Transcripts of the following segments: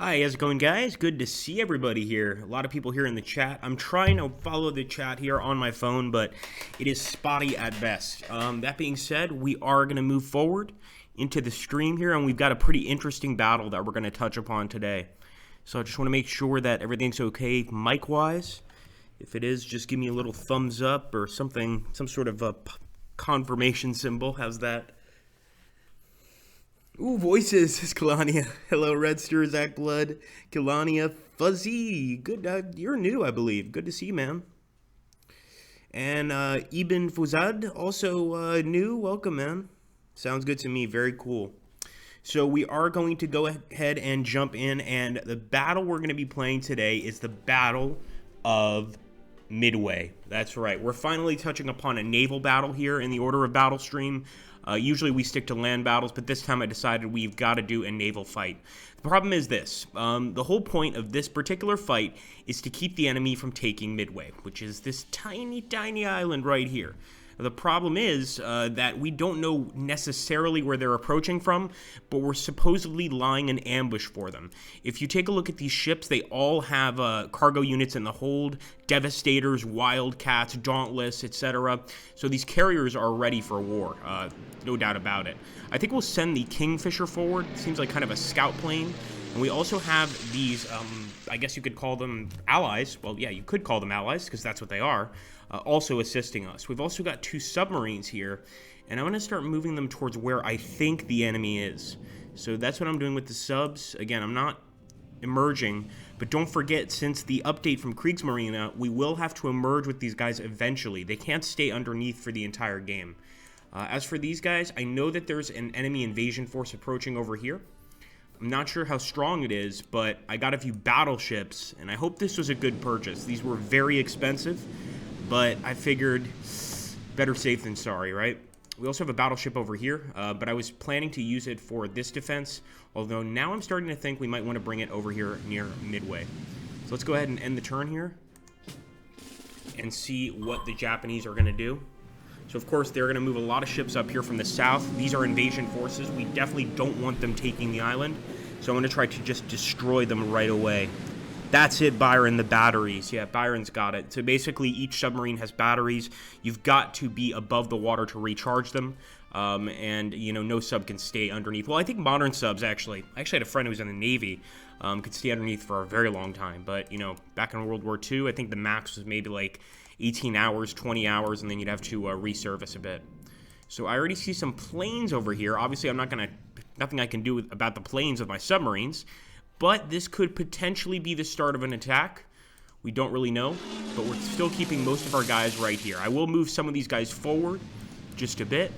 Hi, how's it going, guys? Good to see everybody here. A lot of people here in the chat. I'm trying to follow the chat here on my phone, but it is spotty at best. That being said, we are going to move forward into the stream here, and we've got a pretty interesting battle that we're going to touch upon today. So I just want to make sure that everything's okay mic-wise. If it is, just give me a little thumbs up or something, some sort of a confirmation symbol. How's that? Ooh, voices, Kalania. Hello, Redster, Zach Blood, Kalania, Fuzzy. Good, you're new, I believe. Good to see you, man. And Ibn Fuzad, also new. Welcome, man. Sounds good to me. Very cool. So we are going to go ahead and jump in, and the battle we're going to be playing today is the Battle of Midway. That's right. We're finally touching upon a naval battle here in the order of battle stream. Usually we stick to land battles, but this time I decided we've got to do a naval fight. The problem is this. The whole point of this particular fight is to keep the enemy from taking Midway, which is this tiny, tiny island right here. The problem is that we don't know necessarily where they're approaching from, but we're supposedly lying in ambush for them. If you take a look at these ships, they all have cargo units in the hold, Devastators, Wildcats, Dauntless, etc. So these carriers are ready for war, no doubt about it. I think we'll send the Kingfisher forward. It seems like kind of a scout plane. And we also have these, I guess you could call them allies. Well, yeah, you could call them allies because that's what they are. Also assisting us. We've also got two submarines here, and I'm going to start moving them towards where I think the enemy is. So that's what I'm doing with the subs. Again, I'm not emerging, but don't forget, since the update from Kriegsmarine, we will have to emerge with these guys eventually. They can't stay underneath for the entire game. As for these guys, I know that there's an enemy invasion force approaching over here. I'm not sure how strong it is, but I got a few battleships, and I hope this was a good purchase. These were very expensive, but I figured better safe than sorry, right? We also have a battleship over here, but I was planning to use it for this defense, although now I'm starting to think we might want to bring it over here near Midway. So let's go ahead and end the turn here and see what the Japanese are going to do. So, of course, they're going to move a lot of ships up here from the south. These are invasion forces. We definitely don't want them taking the island, so I'm going to try to just destroy them right away. That's it, Byron, the batteries. Yeah, Byron's got it. So basically, each submarine has batteries. You've got to be above the water to recharge them. And, you know, no sub can stay underneath. Well, I think modern subs, actually. I actually had a friend who was in the Navy, could stay underneath for a very long time. But, you know, back in World War II, I think the max was maybe like 18 hours, 20 hours, and then you'd have to resurface a bit. So I already see some planes over here. Obviously, nothing I can do about the planes with my submarines. But this could potentially be the start of an attack. We don't really know, but we're still keeping most of our guys right here. I will move some of these guys forward just a bit,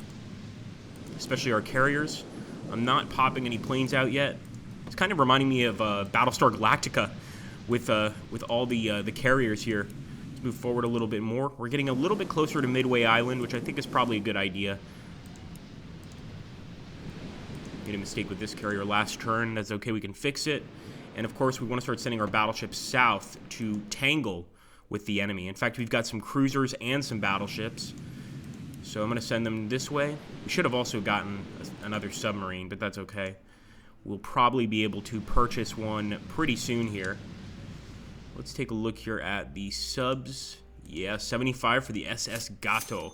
especially our carriers. I'm not popping any planes out yet. It's kind of reminding me of Battlestar Galactica with all the carriers here. Let's move forward a little bit more. We're getting a little bit closer to Midway Island, which I think is probably a good idea. Made a mistake with this carrier last turn. That's okay, we can fix it. And of course, we want to start sending our battleships south to tangle with the enemy. In fact, we've got some cruisers and some battleships. So I'm going to send them this way. We should have also gotten another submarine, but that's okay. We'll probably be able to purchase one pretty soon here. Let's take a look here at the subs. Yeah, 75 for the SS Gato.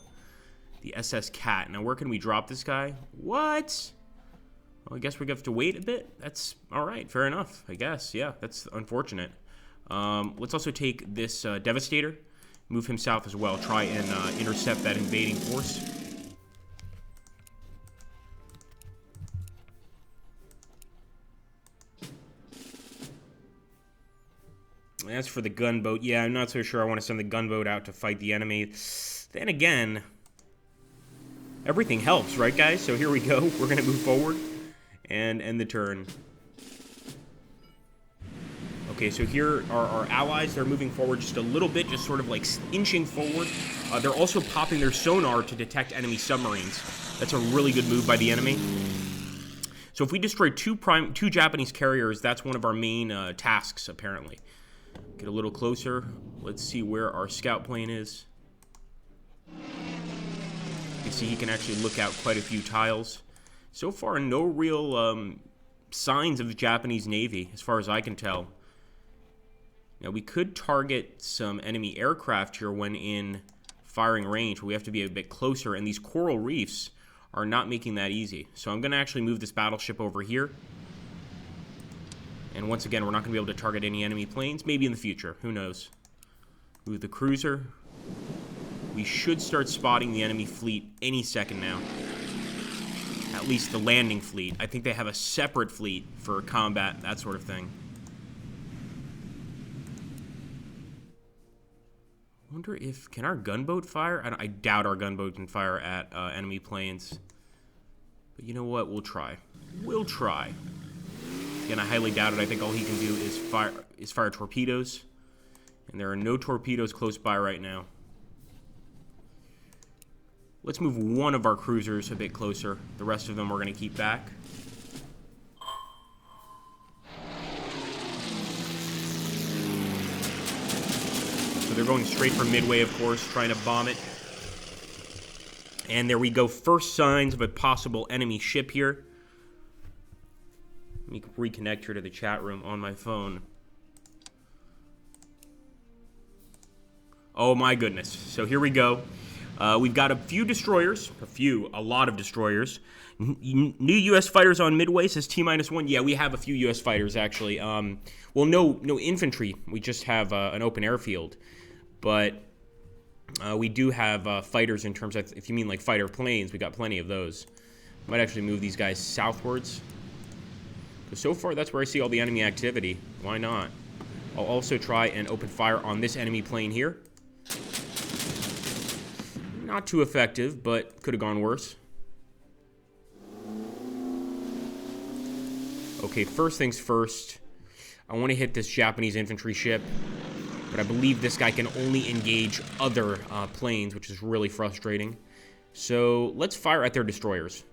The SS Cat. Now, where can we drop this guy? What? Well, I guess we have to wait a bit. That's all right. Fair enough, I guess. Yeah, that's unfortunate. Let's also take this Devastator, move him south as well, try and intercept that invading force. As for the gunboat, yeah, I'm not so sure I want to send the gunboat out to fight the enemy. Then again, everything helps, right, guys? So here we go. We're going to move forward and end the turn. Okay, so here are our allies. They're moving forward just a little bit, just sort of like inching forward. They're also popping their sonar to detect enemy submarines. That's a really good move by the enemy. So if we destroy two Japanese carriers, that's one of our main tasks, apparently. Get a little closer. Let's see where our scout plane is. You can see he can actually look out quite a few tiles. So far, no real signs of the Japanese Navy, as far as I can tell. Now, we could target some enemy aircraft here when in firing range, but we have to be a bit closer, and these coral reefs are not making that easy. So I'm going to actually move this battleship over here. And once again, we're not going to be able to target any enemy planes. Maybe in the future. Who knows? Move the cruiser. We should start spotting the enemy fleet any second now. At least the landing fleet. I think they have a separate fleet for combat, that sort of thing. I wonder if... Can our gunboat fire? I doubt our gunboat can fire at enemy planes. But you know what? We'll try. We'll try. Again, I highly doubt it. I think all he can do is fire torpedoes. And there are no torpedoes close by right now. Let's move one of our cruisers a bit closer. The rest of them we're going to keep back. So they're going straight for Midway, of course, trying to bomb it. And there we go. First signs of a possible enemy ship here. Let me reconnect here to the chat room on my phone. Oh my goodness. So here we go. We've got a few destroyers. A lot of destroyers. New U.S. fighters on Midway, says T-1. Yeah, we have a few U.S. fighters, actually. Well, no infantry. We just have an open airfield. But we do have fighters in terms of, if you mean like fighter planes, we got plenty of those. Might actually move these guys southwards. So far, that's where I see all the enemy activity. Why not? I'll also try and open fire on this enemy plane here. Not too effective, but could have gone worse. Okay, first things first. I want to hit this Japanese infantry ship, but I believe this guy can only engage other planes, which is really frustrating. So let's fire at their destroyers.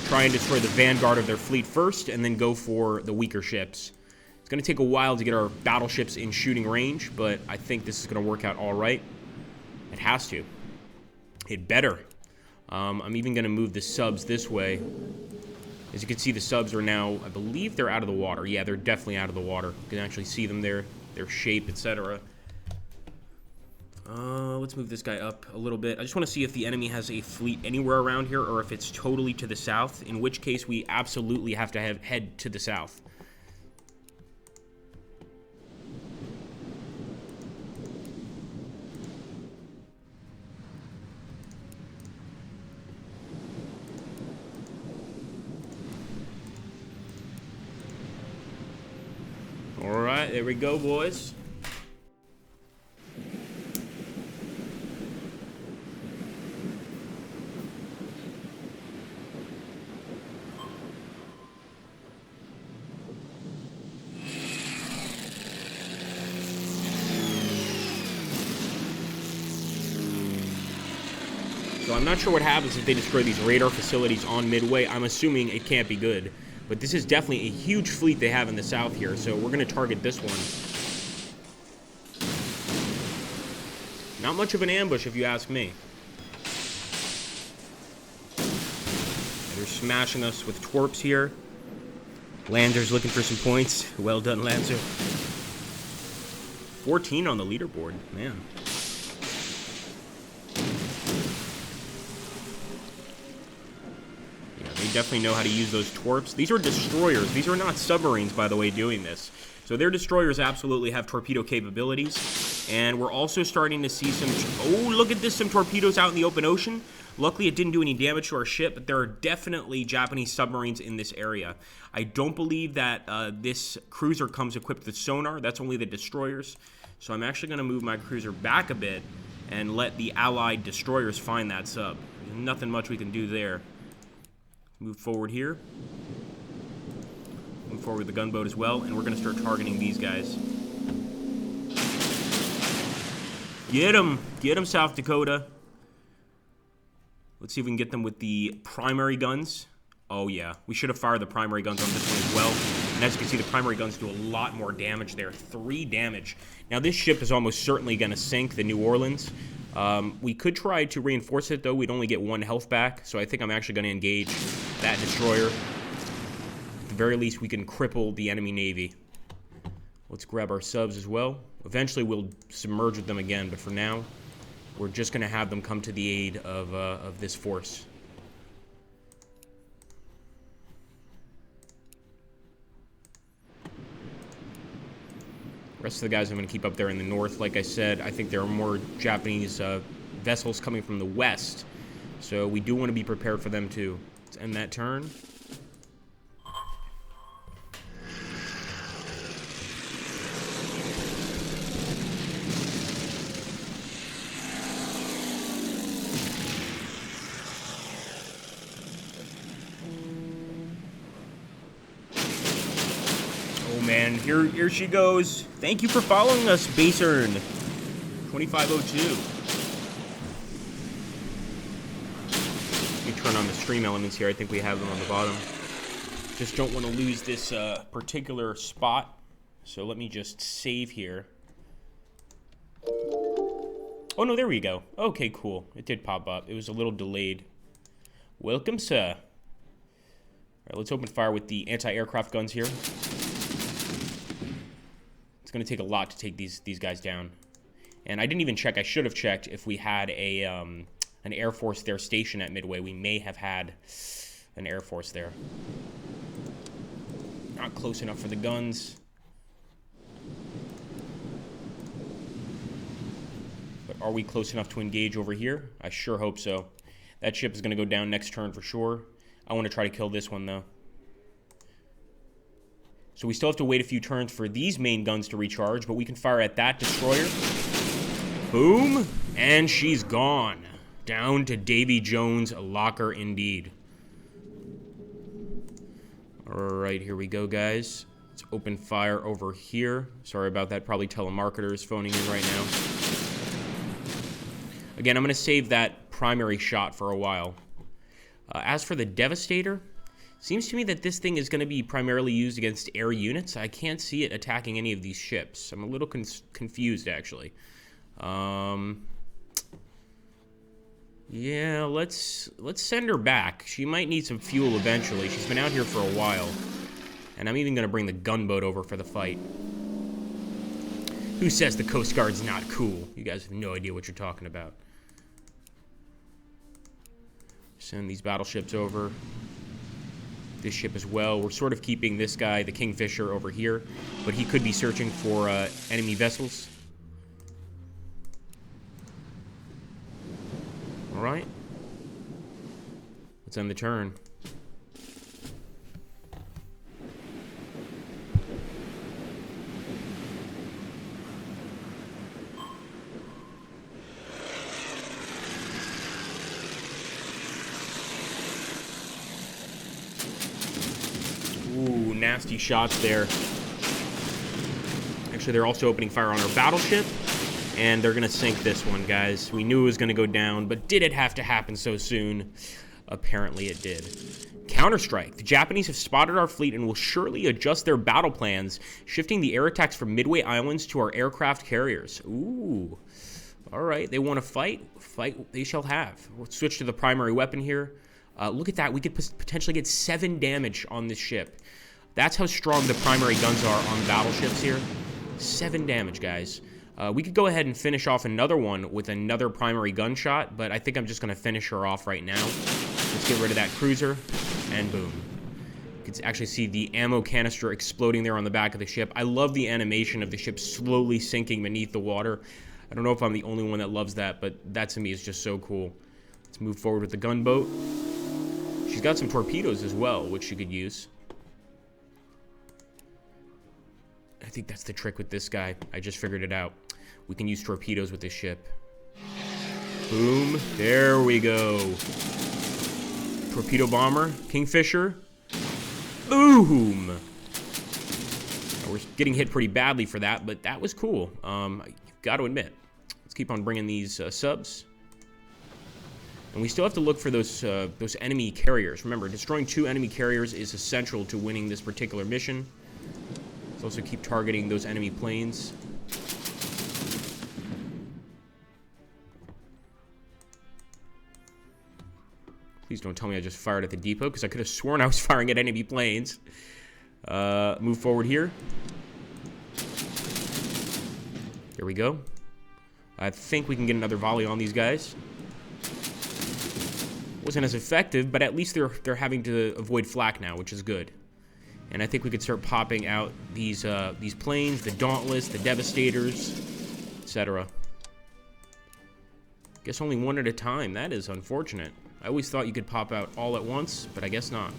Try and destroy the vanguard of their fleet first, and then go for the weaker ships. It's going to take a while to get our battleships in shooting range, but I think this is going to work out all right. It has to. It better. I'm even going to move the subs this way. As you can see, the subs are now, I believe they're out of the water. Yeah, they're definitely out of the water. You can actually see them there, their shape, etc. Let's move this guy up a little bit. I just want to see if the enemy has a fleet anywhere around here, or if it's totally to the south, in which case we absolutely have to head to the south. Alright, there we go, boys. So I'm not sure what happens if they destroy these radar facilities on Midway. I'm assuming it can't be good. But this is definitely a huge fleet they have in the south here, so we're going to target this one. Not much of an ambush, if you ask me. They're smashing us with twerps here. Lancer's looking for some points. Well done, Lancer. 14 on the leaderboard, man. Definitely know how to use those twerps. These are destroyers. These are not submarines, by the way, doing this. So their destroyers absolutely have torpedo capabilities. And we're also starting to see some... Oh, look at this, some torpedoes out in the open ocean. Luckily, it didn't do any damage to our ship, but there are definitely Japanese submarines in this area. I don't believe that this cruiser comes equipped with sonar. That's only the destroyers. So I'm actually going to move my cruiser back a bit and let the allied destroyers find that sub. There's nothing much we can do there. Move forward here. Move forward with the gunboat as well, and we're going to start targeting these guys. Get them! Get them, South Dakota! Let's see if we can get them with the primary guns. Oh yeah, we should have fired the primary guns on this one as well. And as you can see, the primary guns do a lot more damage there. 3 damage. Now this ship is almost certainly going to sink, the New Orleans. We could try to reinforce it, though. We'd only get 1 health back, so I think I'm actually going to engage that destroyer. At the very least, we can cripple the enemy navy. Let's grab our subs as well. Eventually, we'll submerge with them again, but for now, we're just going to have them come to the aid of this force. The rest of the guys I'm going to keep up there in the north. Like I said, I think there are more Japanese vessels coming from the west, so we do want to be prepared for them too. Let's end that turn. Man, here she goes. Thank you for following us, Basern 2502. Let me turn on the stream elements here. I think we have them on the bottom. Just don't want to lose this particular spot. So let me just save here. Oh, no, there we go. Okay, cool. It did pop up. It was a little delayed. Welcome, sir. All right, let's open fire with the anti-aircraft guns here. It's going to take a lot to take these guys down. And I didn't even check. I should have checked if we had an Air Force there stationed at Midway. We may have had an Air Force there. Not close enough for the guns. But are we close enough to engage over here? I sure hope so. That ship is going to go down next turn for sure. I want to try to kill this one, though. So we still have to wait a few turns for these main guns to recharge, but we can fire at that destroyer. Boom! And she's gone. Down to Davy Jones' locker indeed. Alright, here we go, guys. Let's open fire over here. Sorry about that. Probably telemarketers phoning in right now. Again, I'm going to save that primary shot for a while. As for the Devastator, seems to me that this thing is going to be primarily used against air units. I can't see it attacking any of these ships. I'm a little confused, actually. Yeah, let's send her back. She might need some fuel eventually. She's been out here for a while. And I'm even going to bring the gunboat over for the fight. Who says the Coast Guard's not cool? You guys have no idea what you're talking about. Send these battleships over. This ship as well. We're sort of keeping this guy, the Kingfisher, over here, but he could be searching for enemy vessels. All right. Let's end the turn. Ooh, nasty shots there. Actually, they're also opening fire on our battleship, and they're going to sink this one, guys. We knew it was going to go down, but did it have to happen so soon? Apparently it did. Counterstrike. The Japanese have spotted our fleet and will surely adjust their battle plans, shifting the air attacks from Midway Islands to our aircraft carriers. Ooh. All right, they want to fight. Fight they shall have. We'll switch to the primary weapon here. Look at that. We could potentially get 7 damage on this ship. That's how strong the primary guns are on battleships here. 7 damage, guys. We could go ahead and finish off another one with another primary gunshot, but I think I'm just going to finish her off right now. Let's get rid of that cruiser, and boom. You can actually see the ammo canister exploding there on the back of the ship. I love the animation of the ship slowly sinking beneath the water. I don't know if I'm the only one that loves that, but that to me is just so cool. Let's move forward with the gunboat. She's got some torpedoes as well, which she could use. I think that's the trick with this guy. I just figured it out. We can use torpedoes with this ship. Boom. There we go. Torpedo bomber. Kingfisher. Boom. We're getting hit pretty badly for that, but that was cool. Got to admit. Let's keep on bringing these subs. And we still have to look for those enemy carriers. Remember, destroying 2 enemy carriers is essential to winning this particular mission. Let's also keep targeting those enemy planes. Please don't tell me I just fired at the depot, because I could have sworn I was firing at enemy planes. Move forward here. There we go. I think we can get another volley on these guys. Wasn't as effective, but at least they're having to avoid flak now, which is good. And I think we could start popping out these planes, the Dauntless, the Devastators, etc. Guess only one at a time. That is unfortunate. I always thought you could pop out all at once, but I guess not.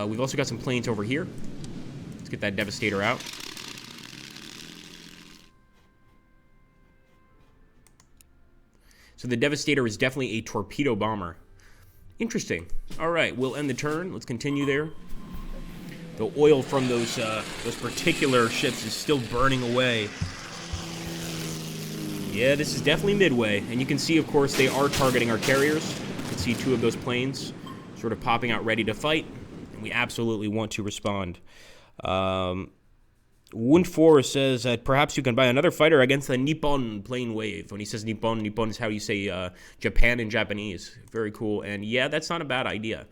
We've also got some planes over here. Let's get that Devastator out. So the Devastator is definitely a torpedo bomber. Interesting. All right, we'll end the turn. Let's continue there. The oil from those particular ships is still burning away. Yeah, this is definitely midway. And you can see, of course, they are targeting our carriers. You can see two of those planes sort of popping out ready to fight. And we absolutely want to respond. Wound4 says that perhaps you can buy another fighter against the Nippon plane wave. When he says Nippon, Nippon is how you say Japan in Japanese. Very cool. And yeah, that's not a bad idea.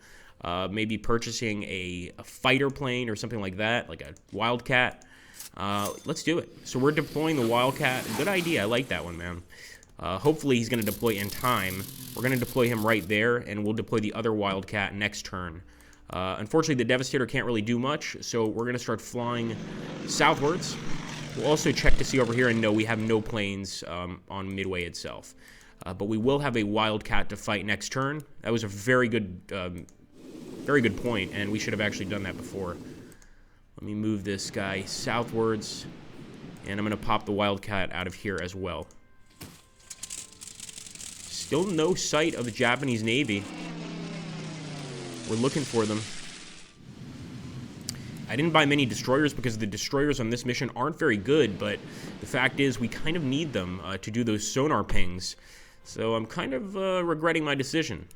Maybe purchasing a fighter plane or something like that, like a Wildcat. Let's do it. So we're deploying the Wildcat. Good idea. I like that one, man. Hopefully he's going to deploy in time. We're going to deploy him right there, and we'll deploy the other Wildcat next turn. Unfortunately, the Devastator can't really do much, so we're going to start flying southwards. We'll also check to see over here, and no, we have no planes on Midway itself. But we will have a Wildcat to fight next turn. That was a very good point, and we should have actually done that before. Let me move this guy southwards, and I'm going to pop the Wildcat out of here as well. Still no sight of the Japanese Navy. We're looking for them. I didn't buy many destroyers because the destroyers on this mission aren't very good, but the fact is we kind of need them to do those sonar pings. So I'm kind of regretting my decision,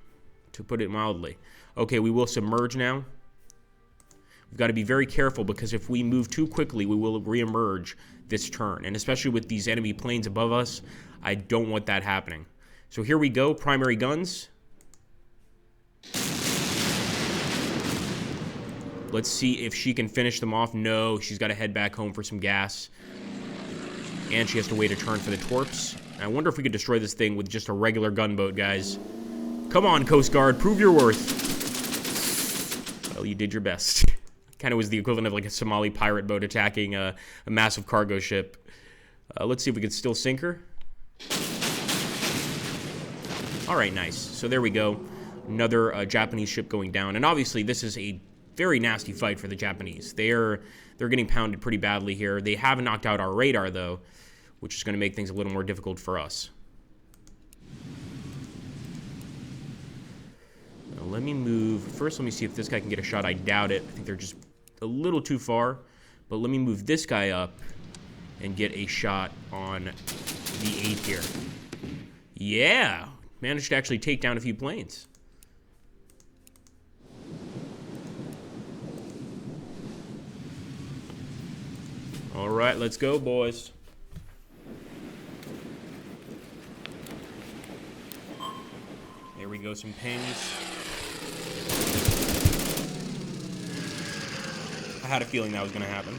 to put it mildly. Okay, we will submerge now. We've got to be very careful because if we move too quickly, we will reemerge this turn. And especially with these enemy planes above us, I don't want that happening. So here we go, primary guns. Let's see if she can finish them off. No, she's got to head back home for some gas. And she has to wait a turn for the torps. I wonder if we could destroy this thing with just a regular gunboat, guys. Come on, Coast Guard, prove your worth. Well, you did your best. Kind of was the equivalent of like a Somali pirate boat attacking a massive cargo ship. Let's see if we can still sink her. All right, nice. So there we go. Another Japanese ship going down. And obviously, this is a very nasty fight for the Japanese. They're getting pounded pretty badly here. They have knocked out our radar, though, which is going to make things a little more difficult for us. Now, let me move. First, let me see if this guy can get a shot. I doubt it. I think they're just a little too far. But let me move this guy up and get a shot on the 8 here. Yeah! Managed to actually take down a few planes. All right, let's go, boys. There we go, some pings. I had a feeling that was going to happen.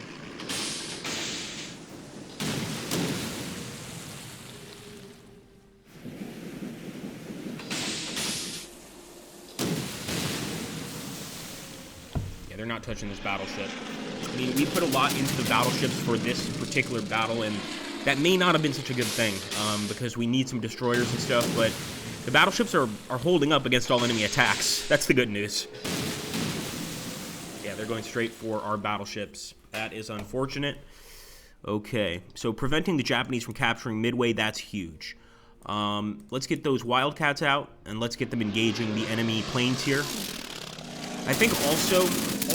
Yeah, they're not touching this battleship. I mean, we put a lot into the battleships for this particular battle, and that may not have been such a good thing, because we need some destroyers and stuff, but the battleships are holding up against all enemy attacks. That's the good news. Yeah, they're going straight for our battleships. That is unfortunate. Okay, so preventing the Japanese from capturing Midway, that's huge. Let's get those Wildcats out, and let's get them engaging the enemy planes here. I think also,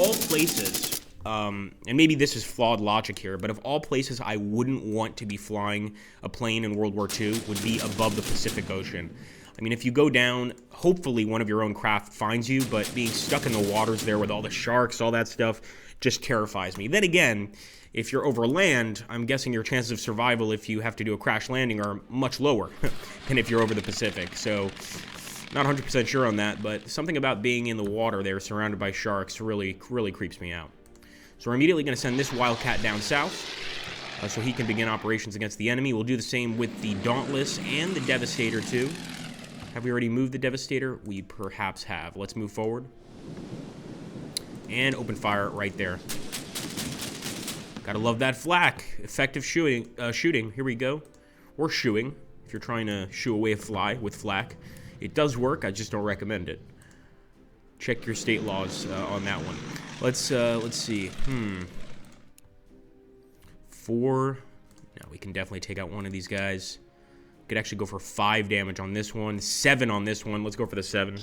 all places, and maybe this is flawed logic here, but of all places I wouldn't want to be flying a plane in World War II would be above the Pacific Ocean. I mean, if you go down, hopefully one of your own craft finds you, but being stuck in the waters there with all the sharks, all that stuff, just terrifies me. Then again, if you're over land, I'm guessing your chances of survival if you have to do a crash landing are much lower than if you're over the Pacific. So, not 100% sure on that, but something about being in the water there surrounded by sharks really creeps me out. So we're immediately going to send this Wildcat down south so he can begin operations against the enemy. We'll do the same with the Dauntless and the Devastator too. Have we already moved the Devastator? We perhaps have. Let's move forward. And open fire right there. Gotta love that flak. Effective shooting. Here we go. Or shooing, if you're trying to shoo away a fly with flak. It does work, I just don't recommend it. Check your state laws on that one. Let's see. 4. Now we can definitely take out one of these guys. Could actually go for 5 damage on this one. 7 on this one. Let's go for the 7.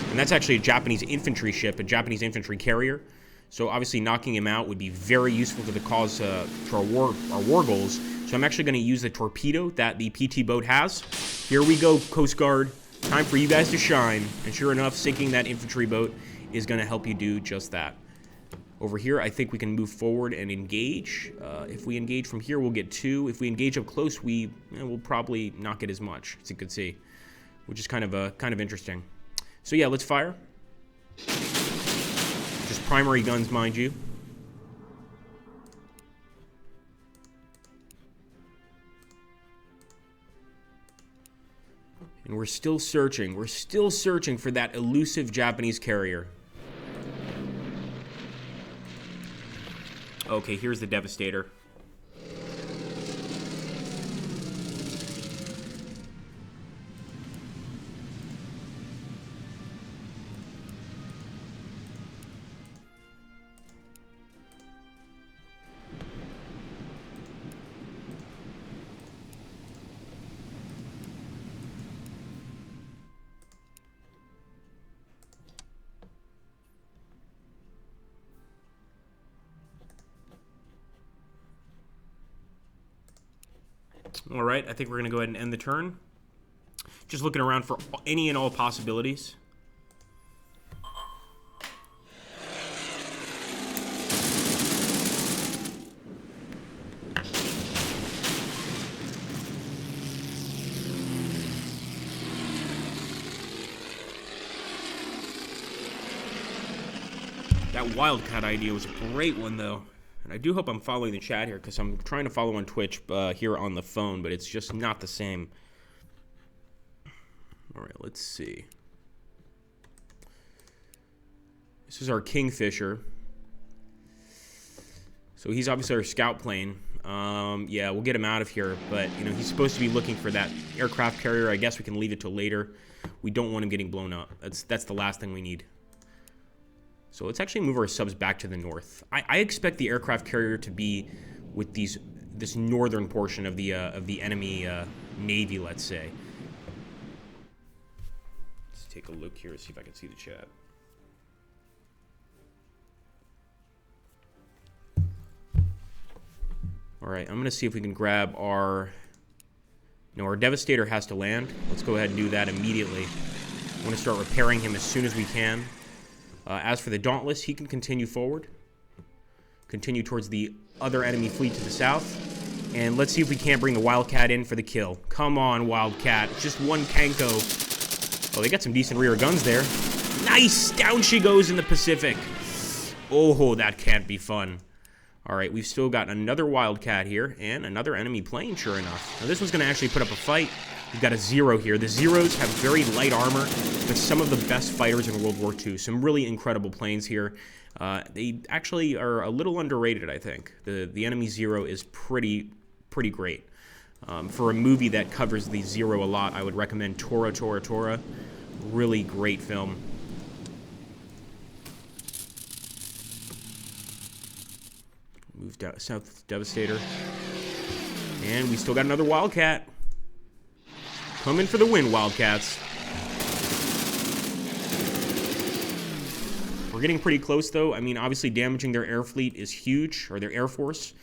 And that's actually a Japanese infantry ship, a Japanese infantry carrier. So obviously knocking him out would be very useful to the cause, to our war goals. So I'm actually going to use the torpedo that the PT boat has. Here we go, Coast Guard. Time for you guys to shine. And sure enough, sinking that infantry boat is going to help you do just that. Over here, I think we can move forward and engage. If we engage from here, we'll get 2. If we engage up close, we'll probably not get as much, as you can see, which is kind of interesting. So yeah, let's fire. Just primary guns, mind you. And we're still searching. We're still searching for that elusive Japanese carrier. Okay, here's the Devastator. All right, I think we're going to go ahead and end the turn. Just looking around for any and all possibilities. That Wildcat idea was a great one, though. And I do hope I'm following the chat here, because I'm trying to follow on Twitch here on the phone, but it's just not the same. All right, let's see. This is our Kingfisher. So he's obviously our scout plane. Yeah, we'll get him out of here, but you know, he's supposed to be looking for that aircraft carrier. I guess we can leave it till later. We don't want him getting blown up. That's the last thing we need. So let's actually move our subs back to the north. I expect the aircraft carrier to be with this northern portion of the enemy navy, let's say. Let's take a look here, see if I can see the chat. All right, I'm going to see if we can grab our... No, our Devastator has to land. Let's go ahead and do that immediately. I want to start repairing him as soon as we can. As for the Dauntless, he can continue forward. Continue towards the other enemy fleet to the south. And let's see if we can't bring the Wildcat in for the kill. Come on, Wildcat. Just one Kanko. Oh, they got some decent rear guns there. Nice! Down she goes in the Pacific. Oh, that can't be fun. All right, we've still got another Wildcat here and another enemy plane, sure enough. Now, this one's going to actually put up a fight. We've got a Zero here. The Zeros have very light armor, but some of the best fighters in World War II. Some really incredible planes here. They actually are a little underrated, I think. The enemy Zero is pretty great. For a movie that covers the Zero a lot, I would recommend Tora, Tora, Tora. Really great film. Move down south, Devastator. And we still got another Wildcat. Coming for the win, Wildcats. We're getting pretty close, though. I mean, obviously damaging their air fleet is huge, or their air force.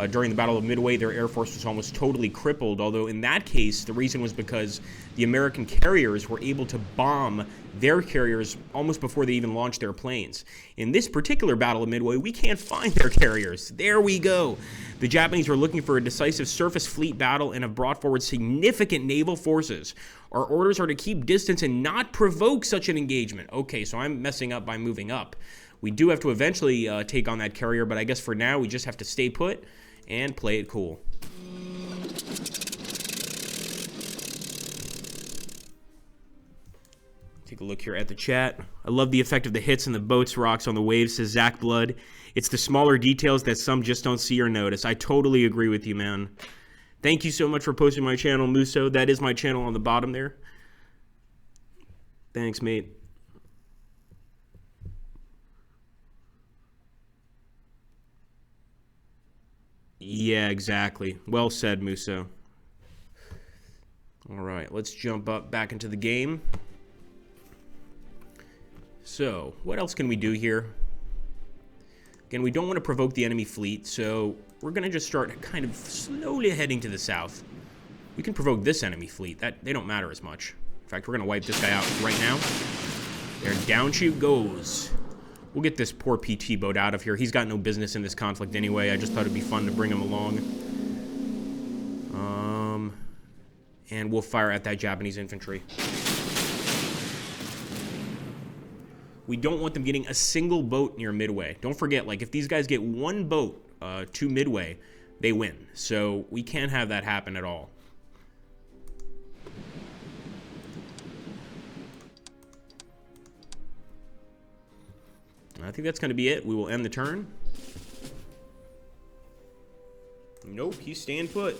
During the Battle of Midway, their air force was almost totally crippled, although in that case, the reason was because the American carriers were able to bomb their carriers almost before they even launched their planes. In this particular Battle of Midway, we can't find their carriers. There we go. The Japanese were looking for a decisive surface fleet battle and have brought forward significant naval forces. Our orders are to keep distance and not provoke such an engagement. Okay, so I'm messing up by moving up. We do have to eventually take on that carrier, but I guess for now we just have to stay put and play it cool. Take a look here at the chat. I love the effect of the hits and the boats rocks on the waves, says Zach Blood. It's the smaller details that some just don't see or notice. I totally agree with you, man. Thank you so much for posting my channel, Muso. That is my channel on the bottom there. Thanks, mate. Yeah, exactly. Well said, Muso. All right, let's jump up back into the game. So, what else can we do here? Again, we don't want to provoke the enemy fleet, so we're going to just start kind of slowly heading to the south. We can provoke this enemy fleet. They don't matter as much. In fact, we're going to wipe this guy out right now. There, down she goes. We'll get this poor PT boat out of here. He's got no business in this conflict anyway. I just thought it'd be fun to bring him along. And we'll fire at that Japanese infantry. We don't want them getting a single boat near Midway. Don't forget, like, if these guys get one boat to Midway, they win. So we can't have that happen at all. I think that's going to be it. We will end the turn. Nope, he's staying put.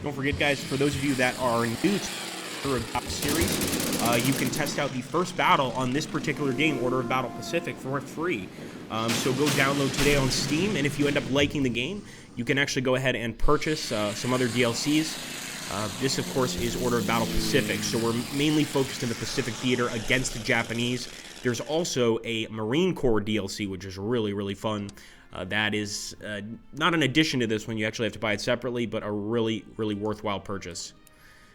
Don't forget, guys, for those of you that are new to the Order of Battle series, you can test out the first battle on this particular game, Order of Battle Pacific, for free. So go download today on Steam, and if you end up liking the game, you can actually go ahead and purchase some other DLCs. This, of course, is Order of Battle Pacific, so we're mainly focused in the Pacific Theater against the Japanese. There's also a Marine Corps DLC, which is really, really fun. That is not an addition to this one. You actually have to buy it separately, but a really, really worthwhile purchase.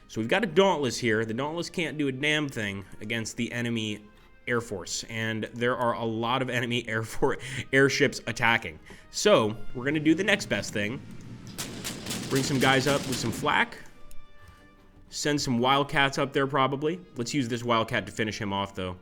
So we've got a Dauntless here. The Dauntless can't do a damn thing against the enemy Air Force, and there are a lot of enemy airships attacking. So we're going to do the next best thing. Bring some guys up with some flak. Send some Wildcats up there, probably. Let's use this Wildcat to finish him off, though.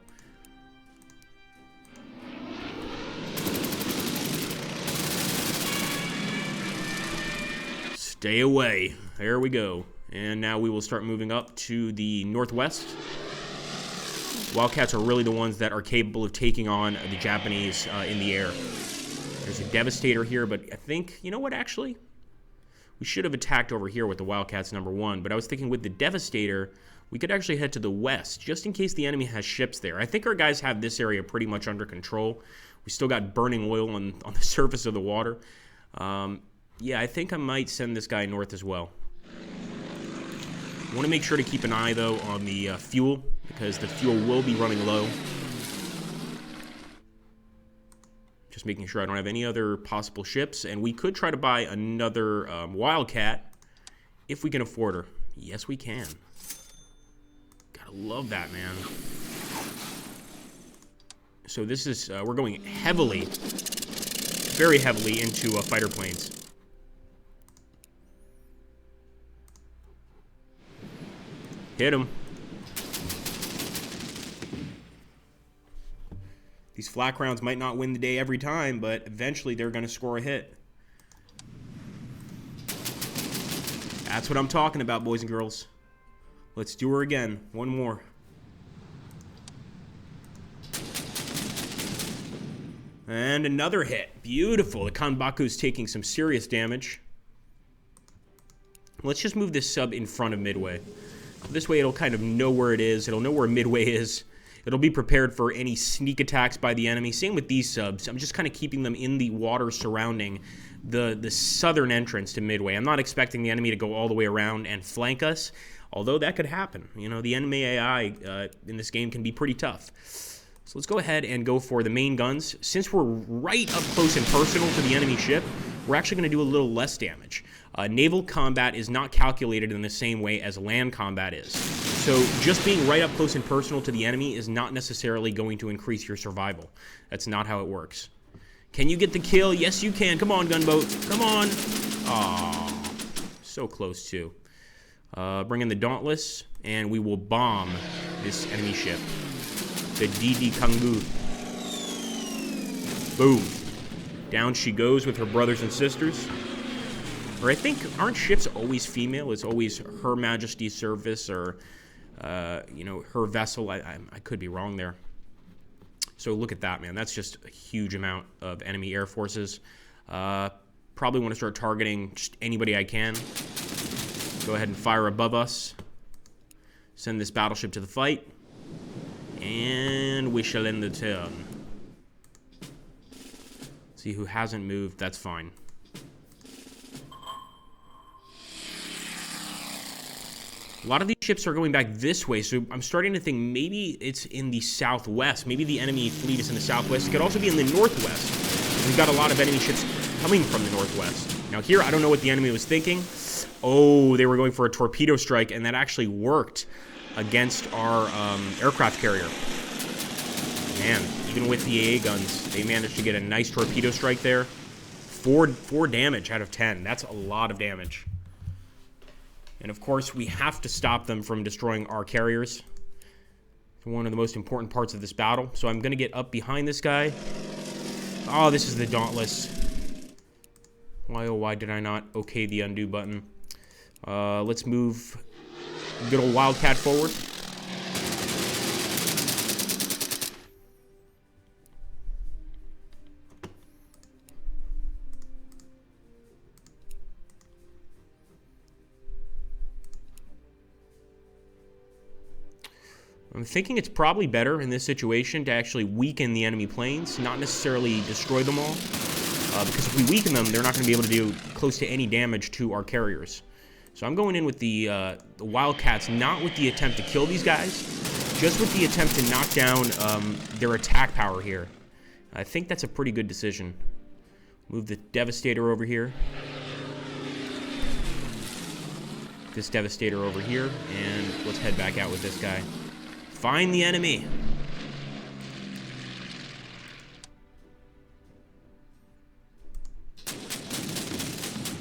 Stay away. There we go. And now we will start moving up to the northwest. Wildcats are really the ones that are capable of taking on the Japanese in the air. There's a Devastator here, but I think, you know what, actually? We should have attacked over here with the Wildcats #1, but I was thinking with the Devastator, we could actually head to the west, just in case the enemy has ships there. I think our guys have this area pretty much under control. We still got burning oil on the surface of the water. Yeah, I think I might send this guy north as well. I want to make sure to keep an eye, though, on the fuel, because the fuel will be running low. Just making sure I don't have any other possible ships. And we could try to buy another Wildcat if we can afford her. Yes, we can. Gotta love that, man. So this is, we're going heavily, very heavily into fighter planes. Hit him. These flak rounds might not win the day every time, but eventually they're going to score a hit. That's what I'm talking about, boys and girls. Let's do her again. One more. And another hit. Beautiful. The Kanbaku's taking some serious damage. Let's just move this sub in front of Midway. This way it'll kind of know where it is. It'll know where Midway is. It'll be prepared for any sneak attacks by the enemy. Same with these subs. I'm just kind of keeping them in the water surrounding the southern entrance to Midway. I'm not expecting the enemy to go all the way around and flank us, although that could happen. You know, the enemy AI in this game can be pretty tough. So let's go ahead and go for the main guns. Since we're right up close and personal to the enemy ship, we're actually going to do a little less damage. Naval combat is not calculated in the same way as land combat is. So just being right up close and personal to the enemy is not necessarily going to increase your survival. That's not how it works. Can you get the kill? Yes, you can. Come on, gunboat. Come on. Aw, so close too. Bring in the Dauntless, and we will bomb this enemy ship. The DD Kangbu. Boom. Down she goes with her brothers and sisters. Or I think, aren't ships always female? It's always Her Majesty's Service or, you know, her vessel. I could be wrong there. So look at that, man. That's just a huge amount of enemy air forces. Probably want to start targeting just anybody I can. Go ahead and fire above us. Send this battleship to the fight. And we shall end the turn. See who hasn't moved. That's fine. A lot of these ships are going back this way, so I'm starting to think maybe it's in the southwest. Maybe the enemy fleet is in the southwest. It could also be in the northwest. We've got a lot of enemy ships coming from the northwest. Now here, I don't know what the enemy was thinking. Oh, they were going for a torpedo strike, and that actually worked against our aircraft carrier. Man, even with the AA guns, they managed to get a nice torpedo strike there. Four damage out of 10. That's a lot of damage. And of course, we have to stop them from destroying our carriers. It's one of the most important parts of this battle. So I'm going to get up behind this guy. Oh, this is the Dauntless. Why, oh, why did I not okay the undo button? Let's move good old Wildcat forward. I'm thinking it's probably better in this situation to actually weaken the enemy planes, not necessarily destroy them all. Because if we weaken them, they're not going to be able to do close to any damage to our carriers. So I'm going in with the Wildcats, not with the attempt to kill these guys, just with the attempt to knock down their attack power here. I think that's a pretty good decision. Move the Devastator over here. This Devastator over here, and let's head back out with this guy. Find the enemy.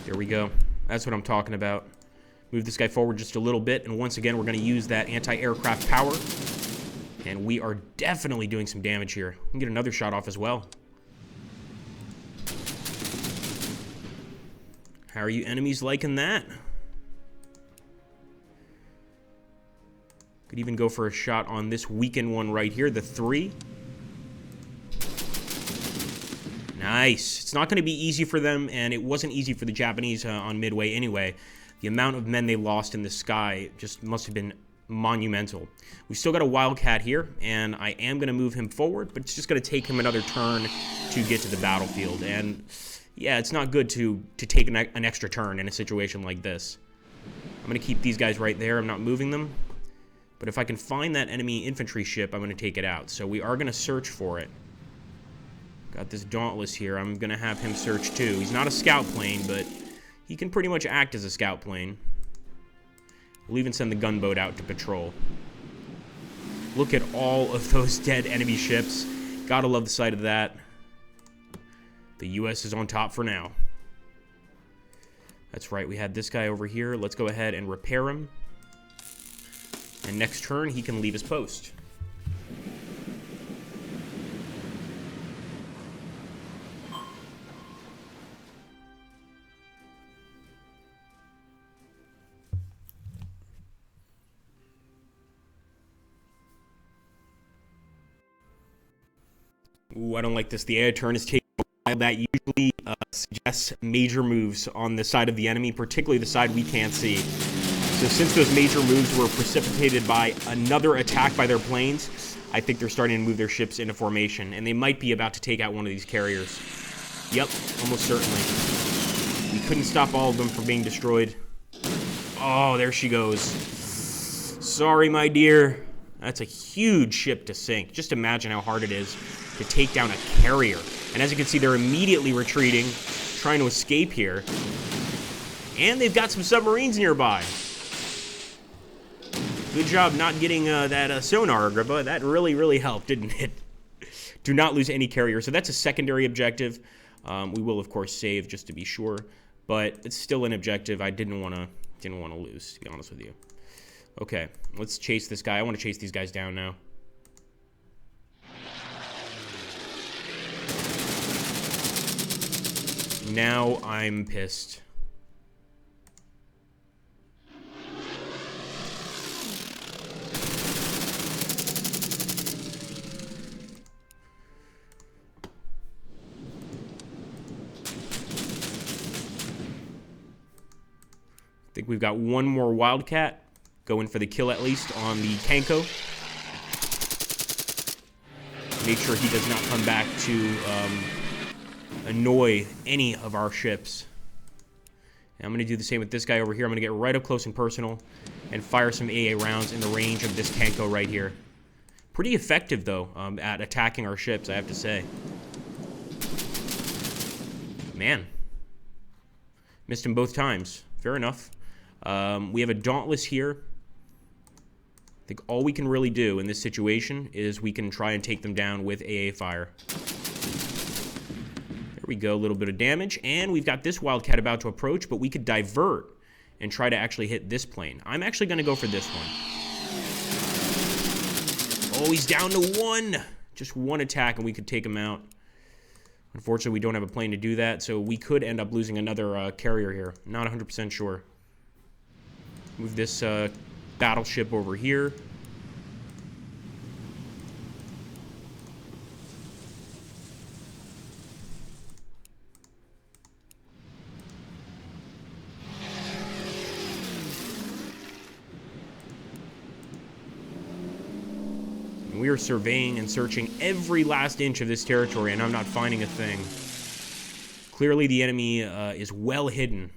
There we go. That's what I'm talking about. Move this guy forward just a little bit, and once again, we're going to use that anti-aircraft power. And we are definitely doing some damage here. We can get another shot off as well. How are you enemies liking that? Could even go for a shot on this weakened one right here, the 3. Nice. It's not going to be easy for them, and it wasn't easy for the Japanese on Midway anyway. The amount of men they lost in the sky just must have been monumental. We've still got a Wildcat here, and I am going to move him forward, but it's just going to take him another turn to get to the battlefield. And yeah, it's not good to take an extra turn in a situation like this. I'm going to keep these guys right there. I'm not moving them. But if I can find that enemy infantry ship, I'm going to take it out. So we are going to search for it. Got this Dauntless here. I'm going to have him search too. He's not a scout plane, but he can pretty much act as a scout plane. We'll even send the gunboat out to patrol. Look at all of those dead enemy ships. Gotta love the sight of that. The U.S. is on top for now. That's right, we had this guy over here. Let's go ahead and repair him. And next turn, he can leave his post. Ooh, I don't like this. The air turn is taking a while. That usually suggests major moves on the side of the enemy, particularly the side we can't see. So since those major moves were precipitated by another attack by their planes, I think they're starting to move their ships into formation, and they might be about to take out one of these carriers. Yep, almost certainly. We couldn't stop all of them from being destroyed. Oh, there she goes. Sorry, my dear. That's a huge ship to sink. Just imagine how hard it is to take down a carrier. And as you can see, they're immediately retreating, trying to escape here. And they've got some submarines nearby. Good job not getting that sonar, Agrippa. That really, really helped, didn't it? Do not lose any carrier. So that's a secondary objective. We will, of course, save just to be sure. but it's still an objective I didn't want to lose, to be honest with you. Okay, let's chase this guy. I want to chase these guys down now. Now I'm pissed. I think we've got one more Wildcat going for the kill at least on the Kanko. Make sure he does not come back to annoy any of our ships. And I'm going to do the same with this guy over here. I'm going to get right up close and personal and fire some AA rounds in the range of this Kanko right here. Pretty effective, though, at attacking our ships, I have to say. Man. Missed him both times. Fair enough. We have a Dauntless here. I think all we can really do in this situation is we can try and take them down with AA fire. There we go, a little bit of damage. And we've got this Wildcat about to approach, but we could divert and try to actually hit this plane. I'm actually going to go for this one. Oh, he's down to one. Just one attack and we could take him out. Unfortunately, we don't have a plane to do that, so we could end up losing another carrier here. Not 100% sure. Move this battleship over here. We are surveying and searching every last inch of this territory, and I'm not finding a thing. Clearly, the enemy is well hidden.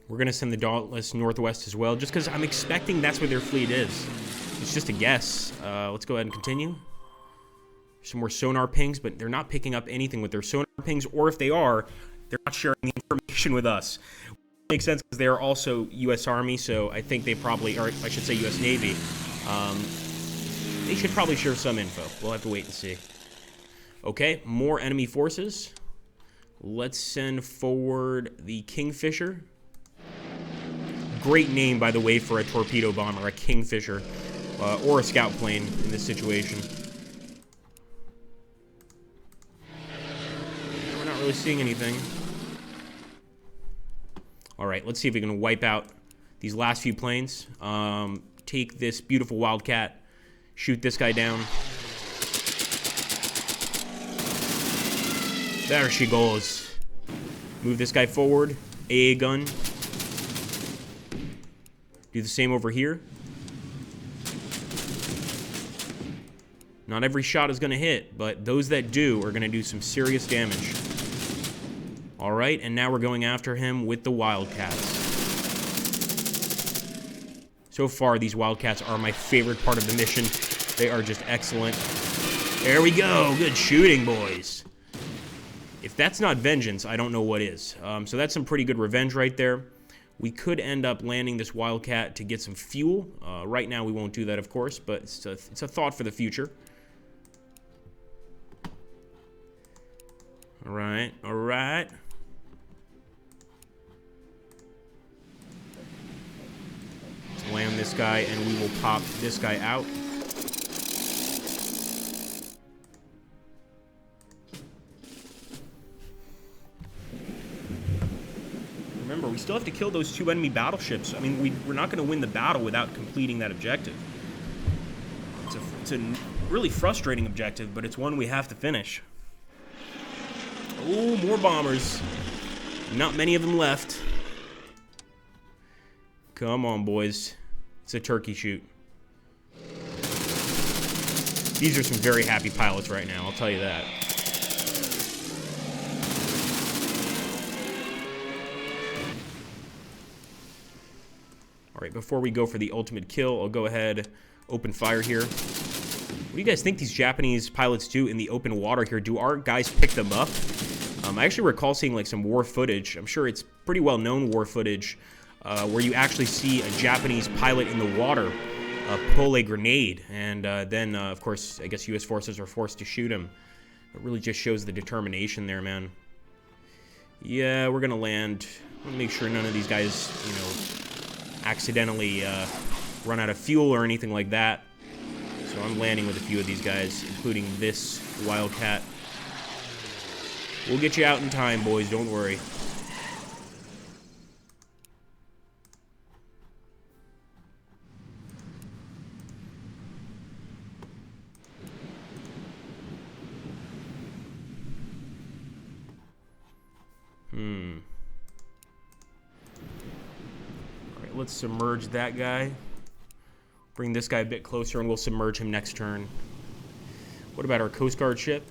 We're going to send the Dauntless northwest as well, just because I'm expecting that's where their fleet is. It's just a guess. Let's go ahead and continue. Some more sonar pings, but they're not picking up anything with their sonar pings, or if they are, they're not sharing the information with us. Makes sense because they are also U.S. Army, so I think they probably, or I should say U.S. Navy. They should probably share some info. We'll have to wait and see. Okay, more enemy forces. Let's send forward the Kingfisher. Great name, by the way, for a torpedo bomber, a Kingfisher, or a scout plane in this situation. We're not really seeing anything. All right, let's see if we can wipe out these last few planes. Take this beautiful Wildcat, shoot this guy down. There she goes. Move this guy forward. AA gun. Do the same over here. Not every shot is going to hit, but those that do are going to do some serious damage. All right, and now we're going after him with the Wildcats. So far, these Wildcats are my favorite part of the mission. They are just excellent. There we go. Good shooting, boys. If that's not vengeance, I don't know what is. So that's some pretty good revenge right there. We could end up landing this Wildcat to get some fuel. Right now, we won't do that, of course, but it's a thought for the future. All right, all right. Let's land this guy, and we will pop this guy out. Remember, we still have to kill those two enemy battleships. I mean, we're not going to win the battle without completing that objective. It's a really frustrating objective, but it's one we have to finish. Oh, more bombers. Not many of them left. Come on, boys. It's a turkey shoot. These are some very happy pilots right now, I'll tell you that. All right, before we go for the ultimate kill, I'll go ahead, open fire here. What do you guys think these Japanese pilots do in the open water here? Do our guys pick them up? I actually recall seeing like some war footage. I'm sure it's pretty well known war footage where you actually see a Japanese pilot in the water pull a grenade, and then of course I guess U.S. forces are forced to shoot him. It really just shows the determination there, man. Yeah, we're gonna land. I'm gonna make sure none of these guys, you know, accidentally run out of fuel or anything like that. So I'm landing with a few of these guys, including this Wildcat. We'll get you out in time, boys, don't worry. Alright, let's submerge that guy. Bring this guy a bit closer and we'll submerge him next turn. What about our Coast Guard ship?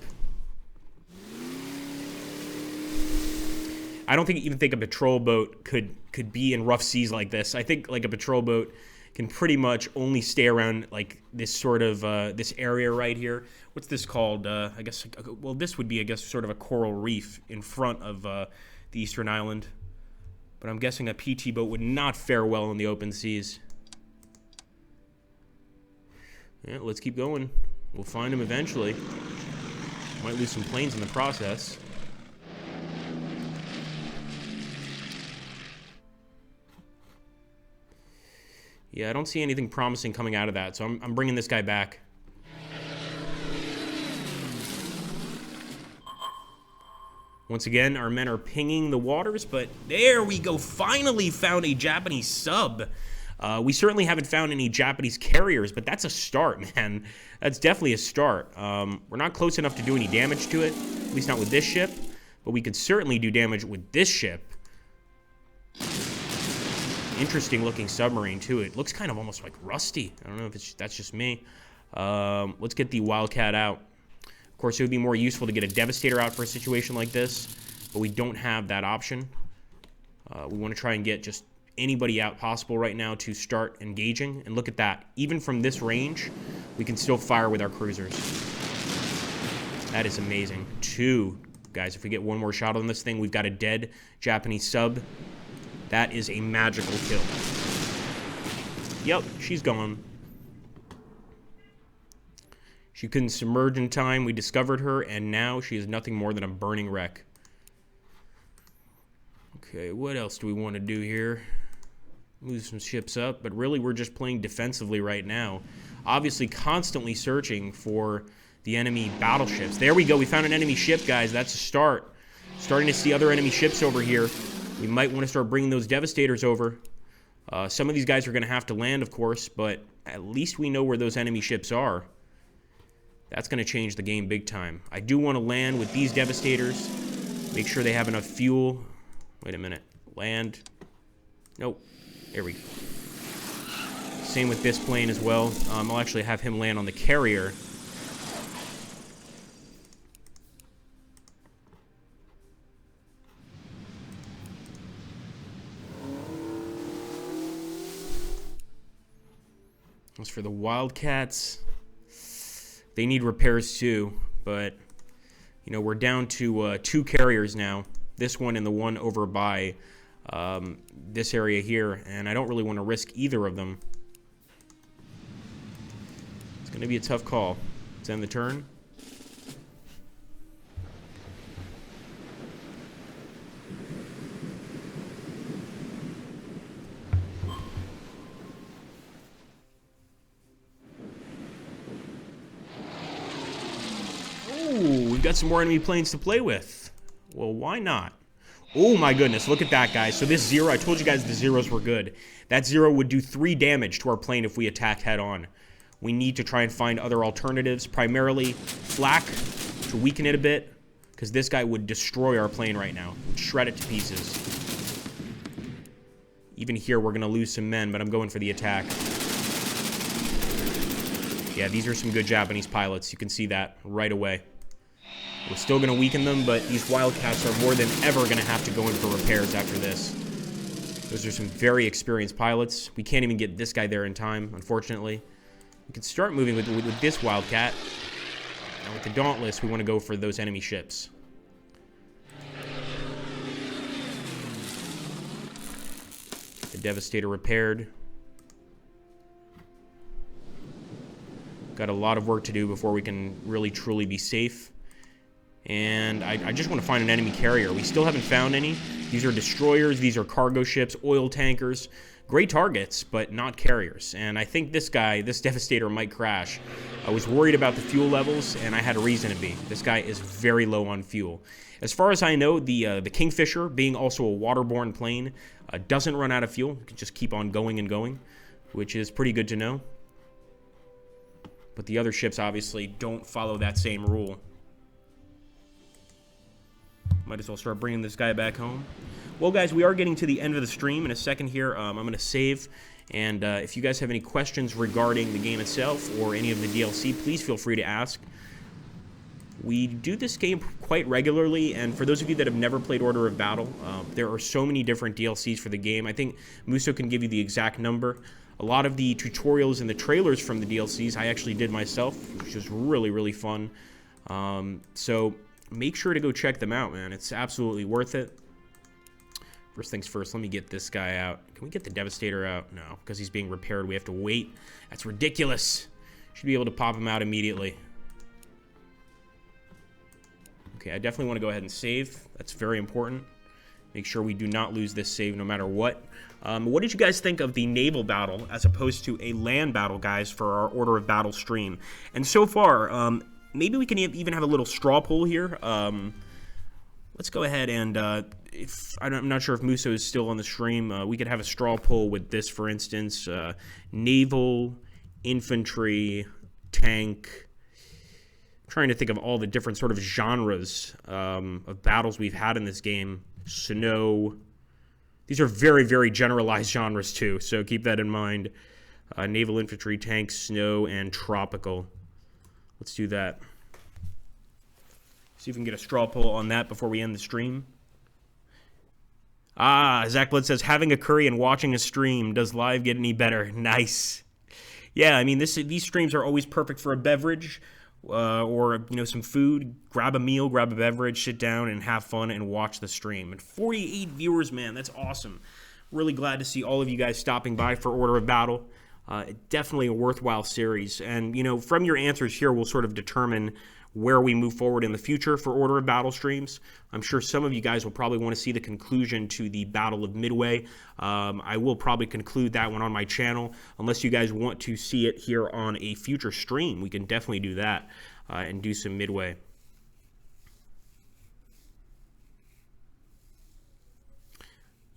I don't even think a patrol boat could be in rough seas like this. I think like a patrol boat can pretty much only stay around like this sort of this area right here. What's this called? I guess, well, this would be, I guess, sort of a coral reef in front of the eastern island. But I'm guessing a PT boat would not fare well in the open seas. Yeah, let's keep going. We'll find him eventually. Might lose some planes in the process. Yeah, I don't see anything promising coming out of that, so I'm bringing this guy back. Once again, our men are pinging the waters, but there we go. Finally found a Japanese sub. We certainly haven't found any Japanese carriers, but that's a start, man. That's definitely a start. We're not close enough to do any damage to it, at least not with this ship, but we could certainly do damage with this ship. Interesting looking submarine too. It looks kind of almost like rusty. I don't know if that's just me. Let's get the Wildcat out. Of course, it would be more useful to get a Devastator out for a situation like this, but we don't have that option. We want to try and get just anybody out possible right now to start engaging. And look at that. Even from this range, we can still fire with our cruisers. That is amazing. Two. Guys, if we get one more shot on this thing, we've got a dead Japanese sub. That is a magical kill. Yep, she's gone. She couldn't submerge in time. We discovered her, and now she is nothing more than a burning wreck. Okay, what else do we want to do here? Move some ships up, but really we're just playing defensively right now. Obviously constantly searching for the enemy battleships. There we go. We found an enemy ship, guys. That's a start. Starting to see other enemy ships over here. We might want to start bringing those Devastators over. Some of these guys are going to have to land, of course, but at least we know where those enemy ships are. That's going to change the game big time. I do want to land with these Devastators. Make sure they have enough fuel. Wait a minute. Land. Nope. There we go. Same with this plane as well. I'll actually have him land on the carrier. As for the Wildcats, they need repairs too, but, you know, we're down to 2 carriers now. This one and the one over by this area here, and I don't really want to risk either of them. It's going to be a tough call. Let's end the turn. We've got some more enemy planes to play with. Well, why not? Oh my goodness, look at that, guys. So this 0, I told you guys the zeros were good. That 0 would do 3 damage to our plane if we attacked head on. We need to try and find other alternatives, primarily flak to weaken it a bit, because this guy would destroy our plane right now. Would shred it to pieces. Even here, we're going to lose some men, but I'm going for the attack. Yeah, these are some good Japanese pilots. You can see that right away. We're still going to weaken them, but these Wildcats are more than ever going to have to go in for repairs after this. Those are some very experienced pilots. We can't even get this guy there in time, unfortunately. We can start moving with this Wildcat. Now with the Dauntless, we want to go for those enemy ships. The Devastator repaired. Got a lot of work to do before we can really truly be safe. And I just want to find an enemy carrier. We still haven't found any. These are destroyers, these are cargo ships, oil tankers. Great targets, but not carriers. And I think this guy, this Devastator, might crash. I was worried about the fuel levels, and I had a reason to be. This guy is very low on fuel. As far as I know, the Kingfisher, being also a waterborne plane, doesn't run out of fuel. It can just keep on going and going, which is pretty good to know. But the other ships obviously don't follow that same rule. Might as well start bringing this guy back home. Well, guys, we are getting to the end of the stream. In a second here, I'm going to save. And if you guys have any questions regarding the game itself or any of the DLC, please feel free to ask. We do this game quite regularly, and for those of you that have never played Order of Battle, there are so many different DLCs for the game. I think Muso can give you the exact number. A lot of the tutorials and the trailers from the DLCs I actually did myself, which was really, really fun. So make sure to go check them out, man. It's absolutely worth it. First things first, let me get this guy out. Can we get the Devastator out? No, because he's being repaired. We have to wait. That's ridiculous. Should be able to pop him out immediately. Okay, I definitely want to go ahead and save. That's very important. Make sure we do not lose this save no matter what. What did you guys think of the naval battle as opposed to a land battle, guys, for our Order of Battle stream? And so far, maybe we can even have a little straw poll here. Let's go ahead and, I'm not sure if Muso is still on the stream, we could have a straw poll with this, for instance, naval, infantry, tank. I'm trying to think of all the different sort of genres of battles we've had in this game. Snow. These are very, very generalized genres, too, so keep that in mind. Naval, infantry, tank, snow, and tropical. Let's do that. See if we can get a straw poll on that before we end the stream. Ah, Zach Blood says, having a curry and watching a stream. Does live get any better? Nice. Yeah, I mean, these streams are always perfect for a beverage or, you know, some food. Grab a meal, grab a beverage, sit down and have fun and watch the stream. And 48 viewers, man, that's awesome. Really glad to see all of you guys stopping by for Order of Battle. Definitely a worthwhile series. And, you know, from your answers here, we'll sort of determine where we move forward in the future for Order of Battle streams. I'm sure some of you guys will probably want to see the conclusion to the Battle of Midway. I will probably conclude that one on my channel. Unless you guys want to see it here on a future stream, we can definitely do that and do some Midway.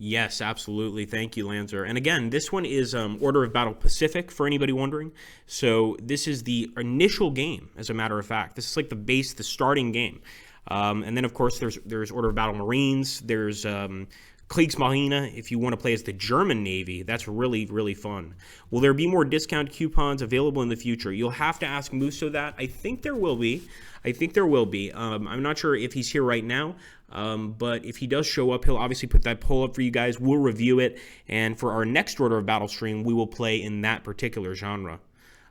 Yes, absolutely. Thank you, Lanzer. And again, this one is Order of Battle Pacific, for anybody wondering. So this is the initial game, as a matter of fact. This is like the base, the starting game. And then, of course, there's Order of Battle Marines. There's Kriegsmarine, if you want to play as the German Navy. That's really, really fun. Will there be more discount coupons available in the future? You'll have to ask Muso that. I think there will be. I'm not sure if he's here right now, but if he does show up, he'll obviously put that poll up for you guys. We'll review it, and for our next Order of Battle stream, we will play in that particular genre.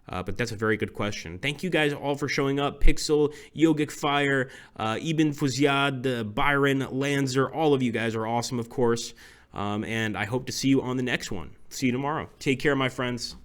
But that's a very good question. Thank you guys all for showing up. Pixel, Yogic Fire, Ibn Fuziad, Byron, Lanzer, all of you guys are awesome, of course. And I hope to see you on the next one. See you tomorrow. Take care, my friends.